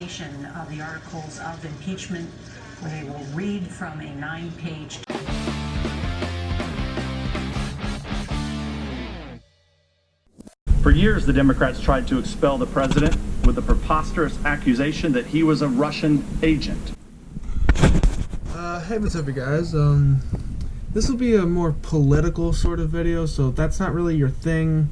Of the articles of impeachment, where they will read from a 9-page. For years, the Democrats tried to expel the president with the preposterous accusation that he was a Russian agent. Hey, what's up, you guys? This will be a more political sort of video, so if that's not really your thing,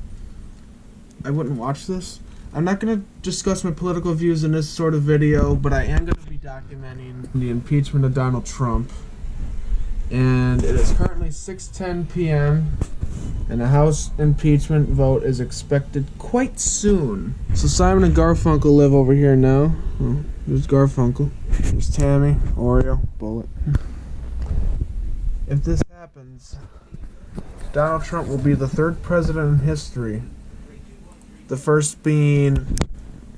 I wouldn't watch this. I'm not going to discuss my political views in this sort of video, but I am going to be documenting the impeachment of Donald Trump. And it is currently 6:10 p.m. and the House impeachment vote is expected quite soon. So Simon and Garfunkel live over here now. Oh, there's Garfunkel. There's Tammy, Oreo, Bullet. If this happens, Donald Trump will be the third president in history. The first being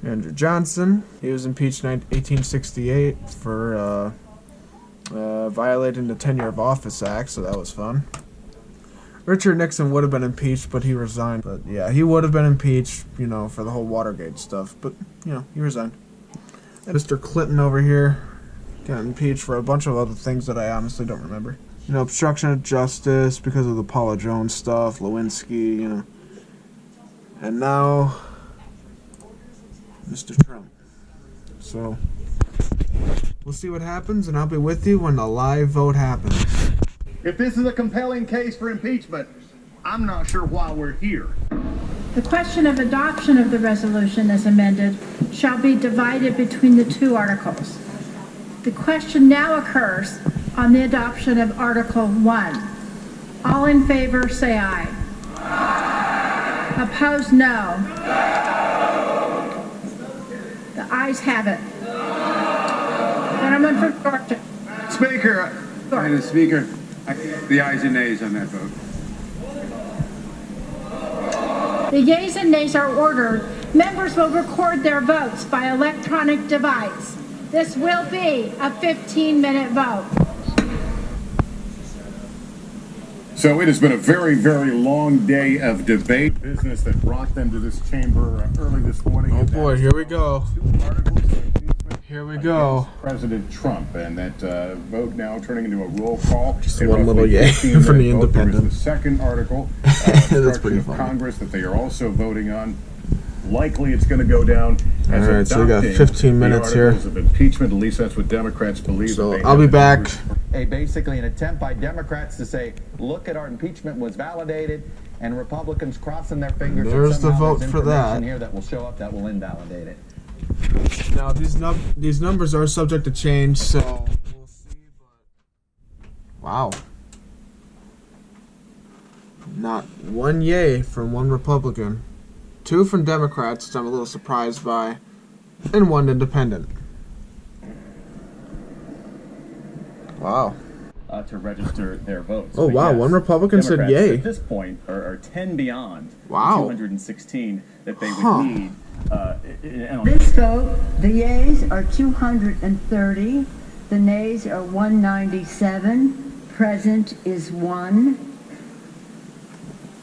Andrew Johnson. He was impeached in 1868 for violating the Tenure of Office Act, so that was fun. Richard Nixon would have been impeached, but he resigned. But yeah, he would have been impeached, you know, for the whole Watergate stuff. But, you know, he resigned. And Mr. Clinton over here got impeached for a bunch of other things that I honestly don't remember. You know, obstruction of justice because of the Paula Jones stuff, Lewinsky, you know. And now, Mr. Trump. So, we'll see what happens, and I'll be with you when the live vote happens. If this is a compelling case for impeachment, I'm not sure why we're here. The question of adoption of the resolution as amended shall be divided between the two articles. The question now occurs on the adoption of Article 1. All in favor, say aye. Opposed, no. The ayes have it. Gentleman from Georgia. Speaker. Madam Speaker, the ayes and nays on that vote. The yeas and nays are ordered. Members will record their votes by electronic device. This will be a 15-minute vote. So it has been a very, very long day of debate. Business that brought them to this chamber early this morning. Oh boy, here we go. Here we go. President Trump, and that vote now turning into a roll call. Just one little yay from the Independent. The second article, That's pretty funny. Congress that they are also voting on. Likely it's going to go down as Alright, so we got 15 minutes here. Of impeachment, at least that's what Democrats believe. So I'll be back. Basically an attempt by Democrats to say, look at our impeachment was validated, and Republicans crossing their fingers. There's the vote for that. Here that will show up that will invalidate it. Now these numbers are subject to change, so we'll see. But wow, not one yay from one Republican, 2 from Democrats, which I'm a little surprised by, and 1 independent. Wow. To register their votes. Oh, wow, yes, 1 Republican Democrats said yay. At this point are 10 beyond wow. 216 that they would need. This vote, the yeas are 230, the nays are 197, present is 1.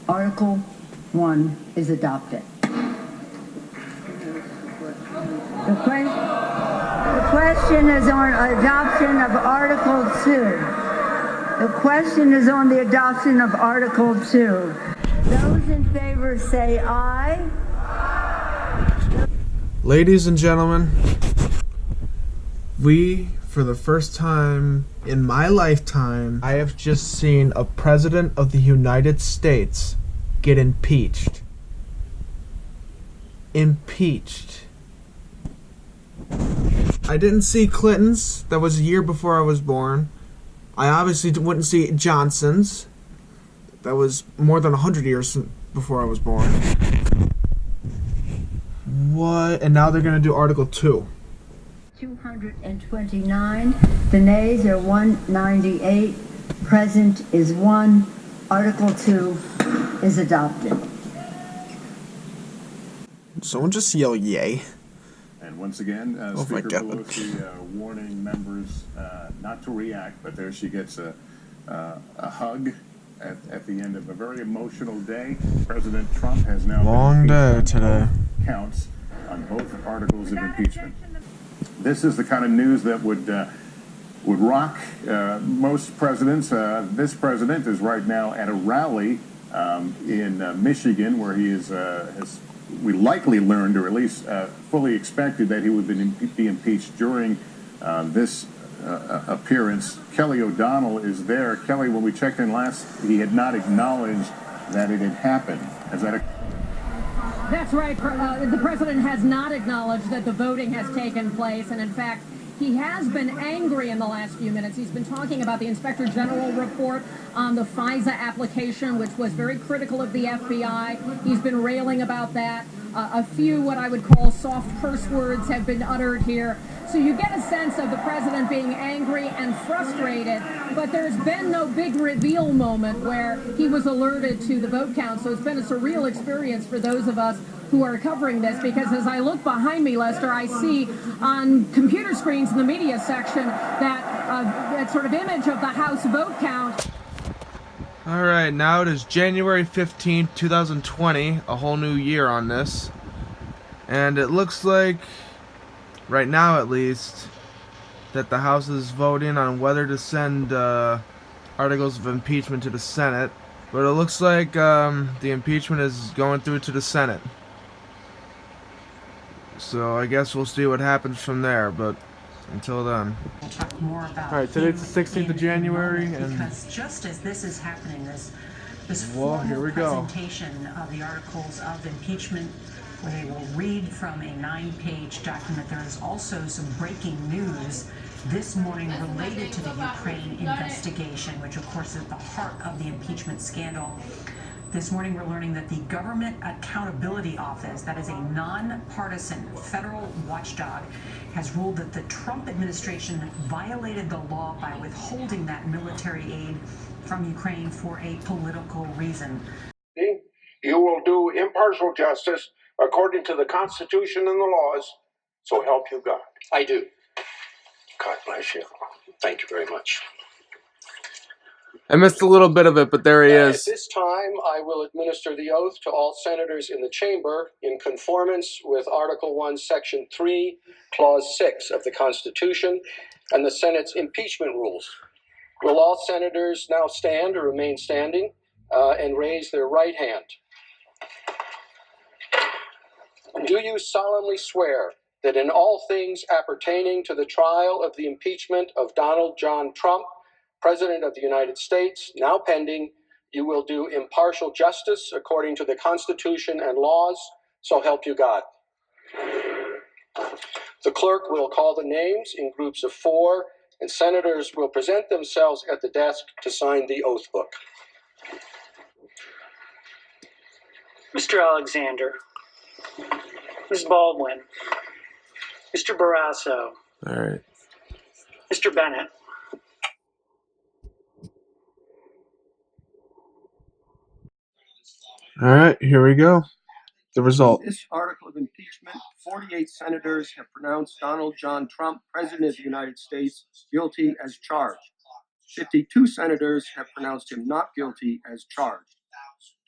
Article 1 is adopted. The question is on adoption of Article 2. The question is on the adoption of Article 2. Those in favor say aye. Ladies and gentlemen, for the first time in my lifetime, I have just seen a president of the United States get impeached. Impeached. I didn't see Clinton's. That was a year before I was born. I obviously wouldn't see Johnson's. That was more than 100 years before I was born. What? And now they're going to do Article 2. 229. The nays are 198. Present is 1. Article 2 is adopted. Someone just yell yay. And once again, Speaker Pelosi warning members not to react, but there she gets a hug at the end of a very emotional day. President Trump has now long day today. Counts on both articles of impeachment. This is the kind of news that would rock most presidents. This president is right now at a rally in Michigan, where he is, we likely learned, or at least fully expected, that he would be impeached during this appearance. Kelly O'Donnell is there. Kelly, when we checked in last, he had not acknowledged that it had happened. Is that That's right. The president has not acknowledged that the voting has taken place, and in fact, he has been angry in the last few minutes. He's been talking about the Inspector General report on the FISA application, which was very critical of the FBI. He's been railing about that. A few what I would call soft curse words have been uttered here. So you get a sense of the president being angry and frustrated, but there's been no big reveal moment where he was alerted to the vote count. So it's been a surreal experience for those of us who are covering this, because as I look behind me, Lester, I see on computer screens in the media section that sort of image of the House vote count. All right, now it is January 15th, 2020, a whole new year on this. And it looks like, right now at least, that the House is voting on whether to send articles of impeachment to the Senate. But it looks like the impeachment is going through to the Senate. So I guess we'll see what happens from there, but until then. We'll talk more about. All right, today's the 16th of January, and because just as this is happening, this well, here we go. presentation of the articles of impeachment, where they will read from a 9-page document. There is also some breaking news this morning related to the Ukraine investigation, which of course is at the heart of the impeachment scandal. This morning we're learning that the Government Accountability Office, that is a nonpartisan federal watchdog, has ruled that the Trump administration violated the law by withholding that military aid from Ukraine for a political reason. You will do impartial justice according to the Constitution and the laws, so help you God. I do. God bless you. Thank you very much. I missed a little bit of it, but there he is. At this time, I will administer the oath to all senators in the chamber in conformance with Article 1, Section 3, Clause 6 of the Constitution and the Senate's impeachment rules. Will all senators now stand or remain standing and raise their right hand? Do you solemnly swear that in all things appertaining to the trial of the impeachment of Donald John Trump, President of the United States, now pending, you will do impartial justice according to the Constitution and laws, so help you God? The clerk will call the names in groups of 4, and senators will present themselves at the desk to sign the oath book. Mr. Alexander, Ms. Baldwin, Mr. Barrasso, All right. Mr. Bennett. All right, here we go. The result. This article of impeachment, 48 senators have pronounced Donald John Trump, President of the United States, guilty as charged. 52 senators have pronounced him not guilty as charged.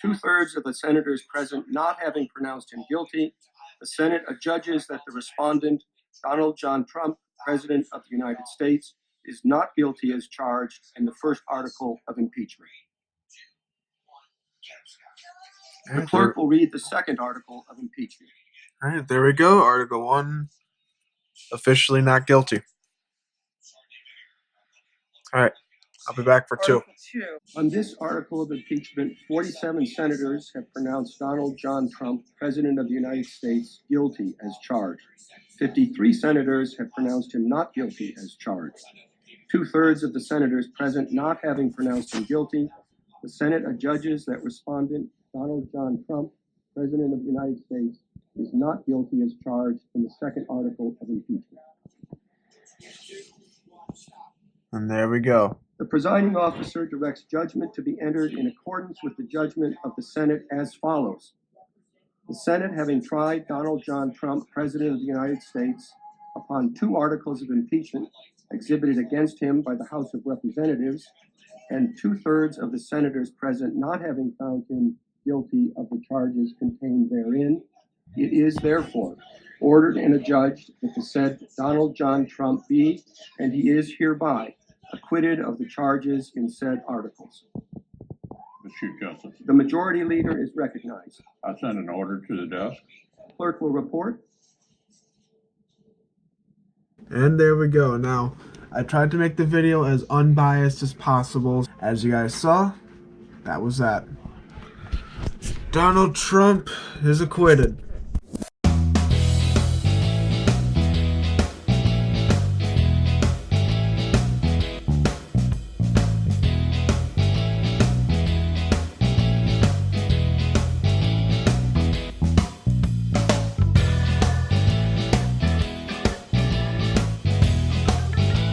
2/3 of the senators present not having pronounced him guilty, the Senate adjudges that the respondent, Donald John Trump, President of the United States, is not guilty as charged in the first article of impeachment. The clerk will read the second article of impeachment. All right, there we go. Article 1, officially not guilty. All right, I'll be back for 2. On this article of impeachment, 47 senators have pronounced Donald John Trump, President of the United States, guilty as charged. 53 senators have pronounced him not guilty as charged. 2/3 of the senators present not having pronounced him guilty, the Senate adjudges that respondent Donald John Trump, President of the United States, is not guilty as charged in the second article of impeachment. And there we go. The presiding officer directs judgment to be entered in accordance with the judgment of the Senate as follows. The Senate, having tried Donald John Trump, President of the United States, upon 2 articles of impeachment exhibited against him by the House of Representatives, and 2/3 of the senators present not having found him guilty of the charges contained therein, it is therefore ordered and adjudged that the said Donald John Trump be, and he is hereby, acquitted of the charges in said articles. Mr. Chief Justice, The majority leader is recognized. I send an order to the desk. Clerk will report. And there we go. Now, I tried to make the video as unbiased as possible. As you guys saw, that was that. Donald Trump is acquitted.